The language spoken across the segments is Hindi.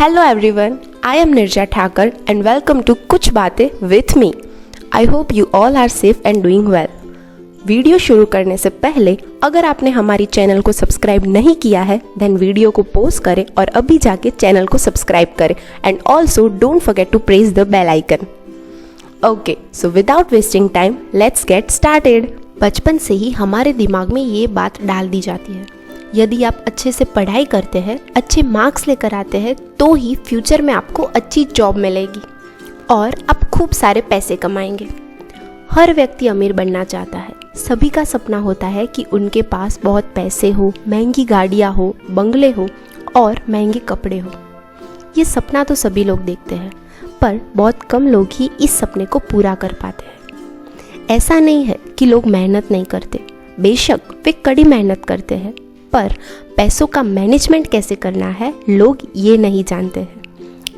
Hello everyone, I am Nirja Thakur and welcome to कुछ बातें with me. I hope you all are safe and doing well. Video शुरू करने से पहले अगर आपने हमारी चैनल को सब्सक्राइब नहीं किया है देन वीडियो को पॉज करें और अभी जाके चैनल को सब्सक्राइब करें and also don't forget to press the bell icon. Okay, so without wasting time let's get started. बचपन से ही हमारे दिमाग में ये बात डाल दी जाती है, यदि आप अच्छे से पढ़ाई करते हैं, अच्छे मार्क्स लेकर आते हैं तो ही फ्यूचर में आपको अच्छी जॉब मिलेगी और आप खूब सारे पैसे कमाएंगे. हर व्यक्ति अमीर बनना चाहता है. सभी का सपना होता है कि उनके पास बहुत पैसे हो, महंगी गाड़ियाँ हो, बंगले हो और महंगे कपड़े हो. ये सपना तो सभी लोग देखते हैं, पर बहुत कम लोग ही इस सपने को पूरा कर पाते हैं. ऐसा नहीं है कि लोग मेहनत नहीं करते, बेशक वे कड़ी मेहनत करते हैं, पर पैसों का मैनेजमेंट कैसे करना है लोग ये नहीं जानते हैं.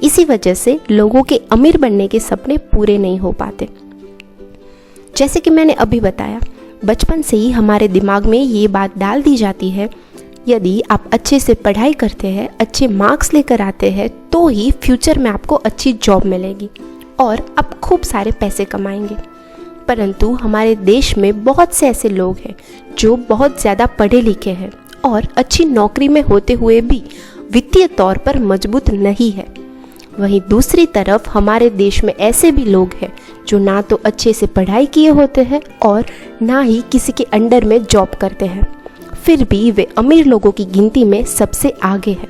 इसी वजह से लोगों के अमीर बनने के सपने पूरे नहीं हो पाते. जैसे कि मैंने अभी बताया, बचपन से ही हमारे दिमाग में ये बात डाल दी जाती है, यदि आप अच्छे से पढ़ाई करते हैं, अच्छे मार्क्स लेकर आते हैं तो ही फ्यूचर में आपको अच्छी जॉब मिलेगी और आप खूब सारे पैसे कमाएंगे. परंतु हमारे देश में बहुत से ऐसे लोग हैं जो बहुत ज़्यादा पढ़े लिखे हैं और अच्छी नौकरी में होते हुए भी वित्तीय तौर पर मजबूत नहीं है. वहीं दूसरी तरफ हमारे देश में ऐसे भी लोग हैं जो ना तो अच्छे से पढ़ाई किए होते हैं और ना ही किसी के अंडर में जॉब करते हैं, फिर भी वे अमीर लोगों की गिनती में सबसे आगे हैं.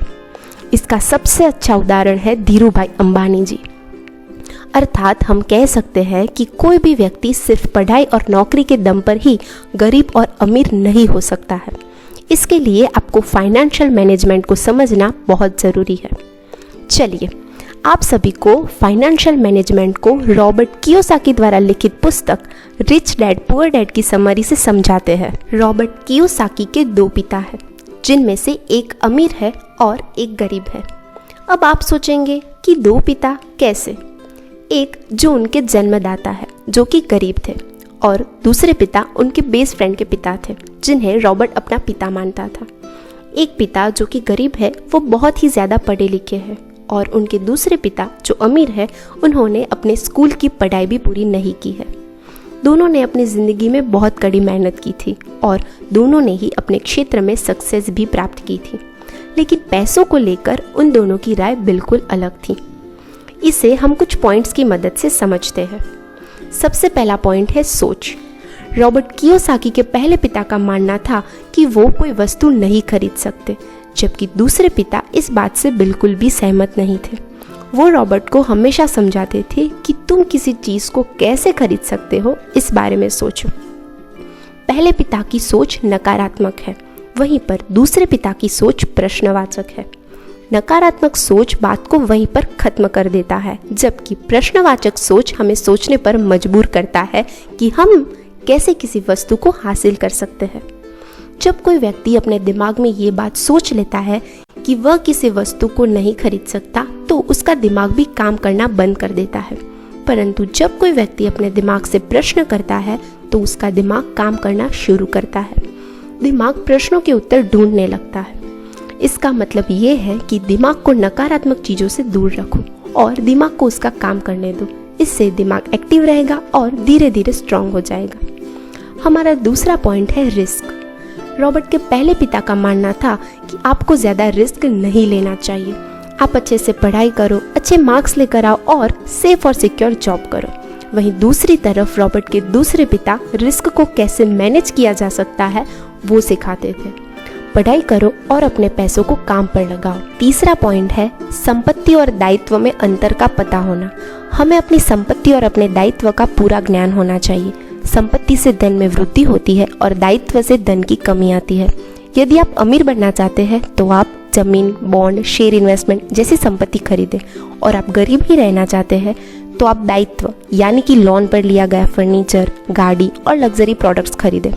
इसका सबसे अच्छा उदाहरण है धीरूभाई अंबानी जी. अर्थात हम कह सकते हैं कि कोई भी व्यक्ति सिर्फ पढ़ाई और नौकरी के दम पर ही गरीब और अमीर नहीं हो सकता है. इसके लिए आपको फाइनेंशियल मैनेजमेंट को समझना बहुत ज़रूरी है. चलिए आप सभी को फाइनेंशियल मैनेजमेंट को रॉबर्ट कियोसाकी द्वारा लिखित पुस्तक रिच डैड पुअर डैड की समरी से समझाते हैं. रॉबर्ट कियोसाकी के दो पिता हैं, जिनमें से एक अमीर है और एक गरीब है. अब आप सोचेंगे कि दो पिता कैसे? एक जो उनके जन्मदाता है जो कि गरीब थे और दूसरे पिता उनके बेस्ट फ्रेंड के पिता थे जिन्हें रॉबर्ट अपना पिता मानता था. एक पिता जो कि गरीब है वो बहुत ही ज़्यादा पढ़े लिखे हैं और उनके दूसरे पिता जो अमीर है उन्होंने अपने स्कूल की पढ़ाई भी पूरी नहीं की है. दोनों ने अपनी ज़िंदगी में बहुत कड़ी मेहनत की थी और दोनों ने ही अपने क्षेत्र में सक्सेस भी प्राप्त की थी, लेकिन पैसों को लेकर उन दोनों की राय बिल्कुल अलग थी. इसे हम कुछ पॉइंट्स की मदद से समझते हैं. सबसे पहला पॉइंट है सोच. रॉबर्ट कियोसाकी के पहले पिता का मानना था कि वो कोई वस्तु नहीं खरीद सकते, जबकि दूसरे पिता इस बात से बिल्कुल भी सहमत नहीं थे. वो रॉबर्ट को हमेशा समझाते थे कि तुम किसी चीज़ को कैसे खरीद सकते हो, इस बारे में सोचो. पहले पिता की सोच नकारात्मक है, वहीं पर दूसरे पिता की सोच प्रश्नवाचक है. नकारात्मक सोच बात को वहीं पर खत्म कर देता है, जबकि प्रश्नवाचक सोच हमें सोचने पर मजबूर करता है कि हम कैसे किसी वस्तु को हासिल कर सकते हैं. जब कोई व्यक्ति अपने दिमाग में ये बात सोच लेता है कि वह किसी वस्तु को नहीं खरीद सकता तो उसका दिमाग भी काम करना बंद कर देता है. परंतु जब कोई व्यक्ति अपने दिमाग से प्रश्न करता है तो उसका दिमाग काम करना शुरू करता है. दिमाग प्रश्नों के उत्तर ढूंढने लगता है. इसका मतलब ये है कि दिमाग को नकारात्मक चीज़ों से दूर रखो और दिमाग को उसका काम करने दो. इससे दिमाग एक्टिव रहेगा और धीरे धीरे स्ट्रांग हो जाएगा. हमारा दूसरा पॉइंट है रिस्क. रॉबर्ट के पहले पिता का मानना था कि आपको ज़्यादा रिस्क नहीं लेना चाहिए. आप अच्छे से पढ़ाई करो, अच्छे मार्क्स लेकर आओ और सेफ और सिक्योर जॉब करो. वहीं दूसरी तरफ रॉबर्ट के दूसरे पिता रिस्क को कैसे मैनेज किया जा सकता है वो सिखाते थे. पढ़ाई करो और अपने पैसों को काम पर लगाओ. तीसरा पॉइंट है संपत्ति और दायित्व में अंतर का पता होना. हमें अपनी संपत्ति और अपने दायित्व का पूरा ज्ञान होना चाहिए. संपत्ति से धन में वृद्धि होती है और दायित्व से धन की कमी आती है. यदि आप अमीर बनना चाहते हैं तो आप जमीन, बॉन्ड, शेयर इन्वेस्टमेंट जैसी संपत्ति खरीदें और आप गरीब ही रहना चाहते हैं तो आप दायित्व यानी कि लोन पर लिया गया फर्नीचर, गाड़ी और लग्जरी प्रोडक्ट्स खरीदें.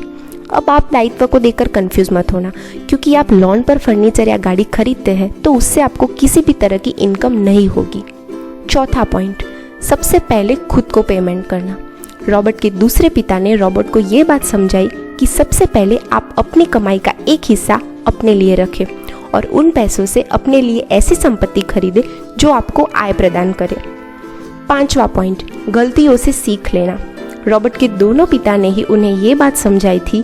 अब आप दायित्व को देखकर कंफ्यूज मत होना, क्योंकि आप लोन पर फर्नीचर या गाड़ी खरीदते हैं तो उससे आपको किसी भी तरह की इनकम नहीं होगी. चौथा पॉइंट, सबसे पहले खुद को पेमेंट करना. रॉबर्ट के दूसरे पिता ने रॉबर्ट को ये बात समझाई कि सबसे पहले आप अपनी कमाई का एक हिस्सा अपने लिए रखें और उन पैसों से अपने लिए ऐसी संपत्ति खरीदें जो आपको आय प्रदान करे। 5वां पॉइंट, गलतियों से सीख लेना। रॉबर्ट के दोनों पिता ने ही उन्हें ये बात समझाई थी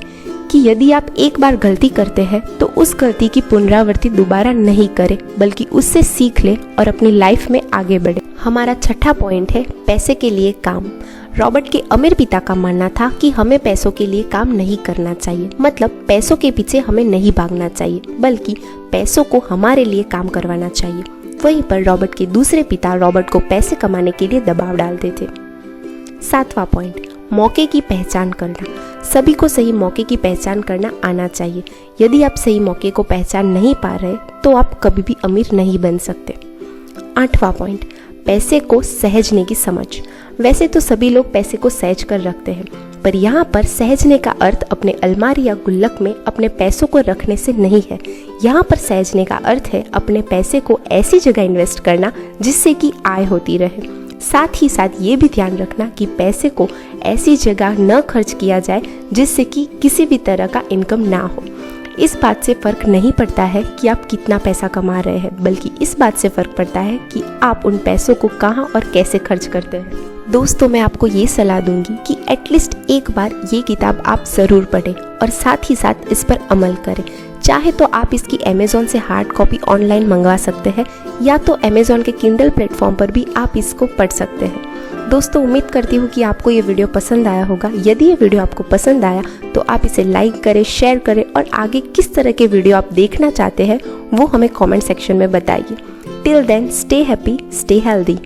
कि यदि आप एक बार गलती करते हैं तो उस गलती की पुनरावृत्ति दोबारा नहीं करें, बल्कि उससे सीख लें और अपनी लाइफ में आगे बढ़े। हमारा 6ठा पॉइंट है पैसे के लिए काम। रॉबर्ट के अमीर पिता का मानना था कि हमें पैसों के लिए काम नहीं करना चाहिए, मतलब पैसों के पीछे हमें नहीं भागना चाहिए, बल्कि पैसों को हमारे लिए काम करवाना चाहिए। वहीं पर रॉबर्ट के दूसरे पिता रॉबर्ट को पैसे कमाने के लिए दबाव डालते थे। 7वां पॉइंट, मौके की पहचान करना। सभी को सही मौके की पहचान करना आना चाहिए। यदि आप सही मौके को पहचान नहीं पा रहे तो आप कभी भी अमीर नहीं बन सकते। 8वां पॉइंट, पैसे को सहेजने की समझ। वैसे तो सभी लोग पैसे को सहेज कर रखते हैं, पर यहाँ पर सहेजने का अर्थ अपने अलमारी या गुल्लक में अपने पैसों को रखने से नहीं है। यहाँ पर सहेजने का अर्थ है अपने पैसे को ऐसी जगह इन्वेस्ट करना जिससे कि आय होती रहे। साथ ही साथ ये भी ध्यान रखना कि पैसे को ऐसी जगह न खर्च किया जाए जिससे कि किसी भी तरह का इनकम ना हो। इस बात से फर्क नहीं पड़ता है कि आप कितना पैसा कमा रहे हैं, बल्कि इस बात से फर्क पड़ता है कि आप उन पैसों को कहाँ और कैसे खर्च करते हैं। दोस्तों, मैं आपको ये सलाह दूंगी कि एटलीस्ट एक बार ये किताब आप ज़रूर पढ़ें और साथ ही साथ इस पर अमल करें। चाहे तो आप इसकी अमेज़ॉन से हार्ड कॉपी ऑनलाइन मंगवा सकते हैं या तो अमेज़ॉन के किंडल प्लेटफॉर्म पर भी आप इसको पढ़ सकते हैं। दोस्तों, उम्मीद करती हूँ कि आपको ये वीडियो पसंद आया होगा। यदि ये वीडियो आपको पसंद आया तो आप इसे लाइक करें, शेयर करें और आगे किस तरह के वीडियो आप देखना चाहते हैं वो हमें कमेंट सेक्शन में बताइए। Till then, stay happy, stay healthy.